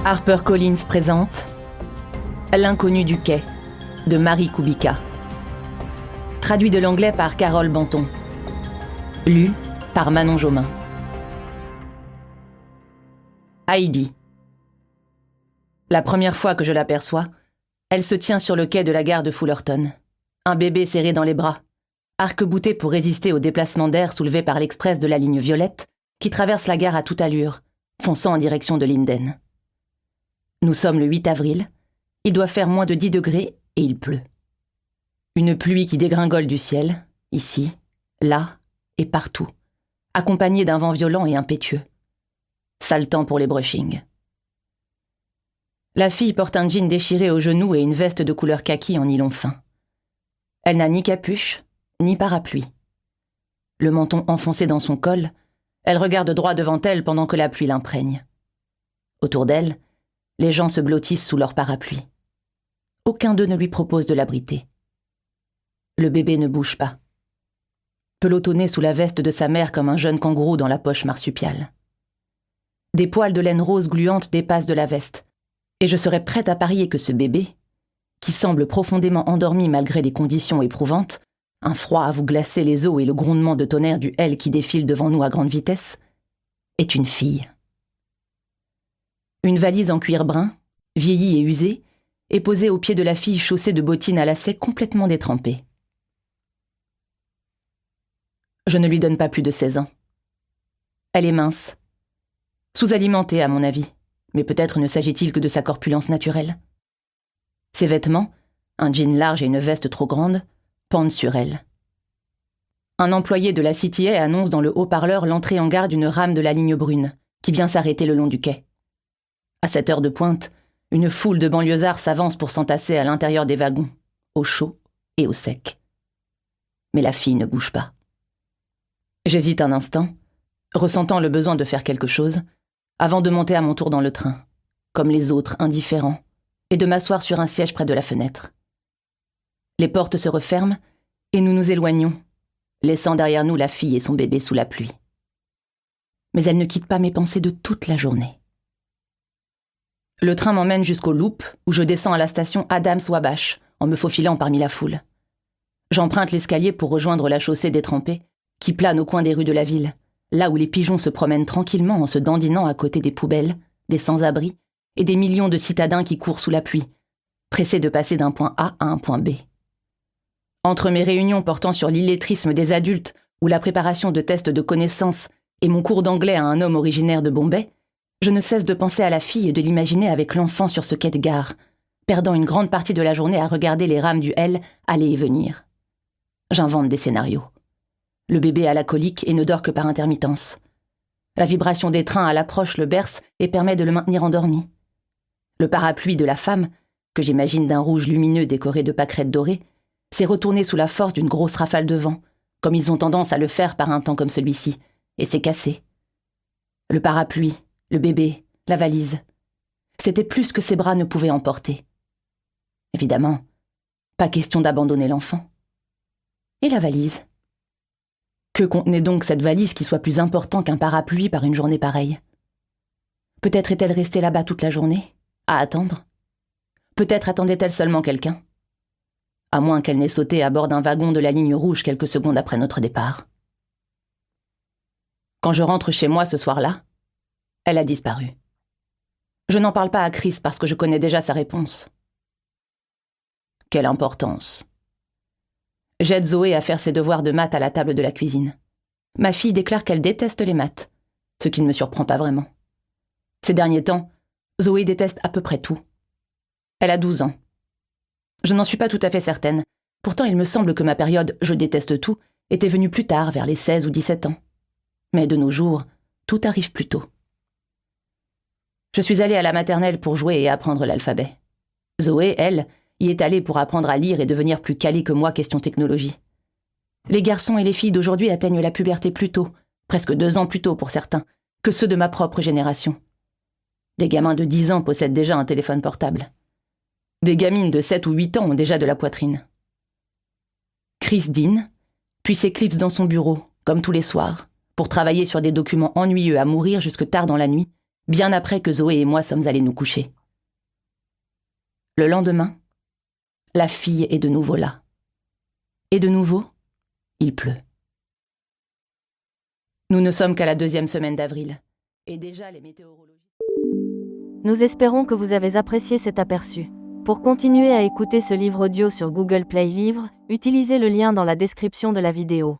HarperCollins présente L'inconnu du quai de Marie Kubica. Traduit de l'anglais par Carole Banton. Lu par Manon Jomain. Heidi. La première fois que je l'aperçois, elle se tient sur le quai de la gare de Fullerton. Un bébé serré dans les bras, arc-bouté pour résister au déplacement d'air soulevé par l'express de la ligne violette qui traverse la gare à toute allure, fonçant en direction de Linden. Nous sommes le 8 avril, il doit faire moins de 10 degrés et il pleut. Une pluie qui dégringole du ciel, ici, là et partout, accompagnée d'un vent violent et impétueux. Sale temps pour les brushings. La fille porte un jean déchiré aux genoux et une veste de couleur kaki en nylon fin. Elle n'a ni capuche, ni parapluie. Le menton enfoncé dans son col, elle regarde droit devant elle pendant que la pluie l'imprègne. Autour d'elle, les gens se blottissent sous leur parapluie. Aucun d'eux ne lui propose de l'abriter. Le bébé ne bouge pas. Pelotonné sous la veste de sa mère comme un jeune kangourou dans la poche marsupiale. Des poils de laine rose gluante dépassent de la veste, et je serais prête à parier que ce bébé, qui semble profondément endormi malgré les conditions éprouvantes, un froid à vous glacer les os et le grondement de tonnerre du L qui défile devant nous à grande vitesse, est une fille. Une valise en cuir brun, vieillie et usée, est posée au pied de la fille chaussée de bottines à lacets complètement détrempées. Je ne lui donne pas plus de 16 ans. Elle est mince, sous-alimentée à mon avis, mais peut-être ne s'agit-il que de sa corpulence naturelle. Ses vêtements, un jean large et une veste trop grande, pendent sur elle. Un employé de la CTA annonce dans le haut-parleur l'entrée en gare d'une rame de la ligne brune, qui vient s'arrêter le long du quai. À cette heure de pointe, une foule de banlieusards s'avance pour s'entasser à l'intérieur des wagons, au chaud et au sec. Mais la fille ne bouge pas. J'hésite un instant, ressentant le besoin de faire quelque chose, avant de monter à mon tour dans le train, comme les autres indifférents, et de m'asseoir sur un siège près de la fenêtre. Les portes se referment, et nous nous éloignons, laissant derrière nous la fille et son bébé sous la pluie. Mais elle ne quitte pas mes pensées de toute la journée. Le train m'emmène jusqu'au Loop, où je descends à la station Adams-Wabash, en me faufilant parmi la foule. J'emprunte l'escalier pour rejoindre la chaussée détrempée, qui plane au coin des rues de la ville, là où les pigeons se promènent tranquillement en se dandinant à côté des poubelles, des sans-abri et des millions de citadins qui courent sous la pluie, pressés de passer d'un point A à un point B. Entre mes réunions portant sur l'illettrisme des adultes ou la préparation de tests de connaissances et mon cours d'anglais à un homme originaire de Bombay, je ne cesse de penser à la fille et de l'imaginer avec l'enfant sur ce quai de gare, perdant une grande partie de la journée à regarder les rames du L aller et venir. J'invente des scénarios. Le bébé a la colique et ne dort que par intermittence. La vibration des trains à l'approche le berce et permet de le maintenir endormi. Le parapluie de la femme, que j'imagine d'un rouge lumineux décoré de pâquerettes dorées, s'est retourné sous la force d'une grosse rafale de vent, comme ils ont tendance à le faire par un temps comme celui-ci, et s'est cassé. Le parapluie, le bébé, la valise, c'était plus que ses bras ne pouvaient emporter. Évidemment, pas question d'abandonner l'enfant. Et la valise ? Que contenait donc cette valise qui soit plus important qu'un parapluie par une journée pareille ? Peut-être est-elle restée là-bas toute la journée, à attendre ? Peut-être attendait-elle seulement quelqu'un ? À moins qu'elle n'ait sauté à bord d'un wagon de la ligne rouge quelques secondes après notre départ. Quand je rentre chez moi ce soir-là, elle a disparu. Je n'en parle pas à Chris parce que je connais déjà sa réponse. Quelle importance. J'aide Zoé à faire ses devoirs de maths à la table de la cuisine. Ma fille déclare qu'elle déteste les maths, ce qui ne me surprend pas vraiment. Ces derniers temps, Zoé déteste à peu près tout. Elle a 12 ans. Je n'en suis pas tout à fait certaine. Pourtant, il me semble que ma période « je déteste tout » était venue plus tard, vers les 16 ou 17 ans. Mais de nos jours, tout arrive plus tôt. Je suis allée à la maternelle pour jouer et apprendre l'alphabet. Zoé, elle, y est allée pour apprendre à lire et devenir plus calée que moi question technologie. Les garçons et les filles d'aujourd'hui atteignent la puberté plus tôt, presque 2 ans plus tôt pour certains, que ceux de ma propre génération. Des gamins de 10 ans possèdent déjà un téléphone portable. Des gamines de 7 ou 8 ans ont déjà de la poitrine. Chris dîne, puis s'éclipse dans son bureau, comme tous les soirs, pour travailler sur des documents ennuyeux à mourir jusque tard dans la nuit, bien après que Zoé et moi sommes allés nous coucher. Le lendemain, la fille est de nouveau là. Et de nouveau, il pleut. Nous ne sommes qu'à la 2e semaine d'avril. Et déjà les météorologistes... Nous espérons que vous avez apprécié cet aperçu. Pour continuer à écouter ce livre audio sur Google Play Livres, utilisez le lien dans la description de la vidéo.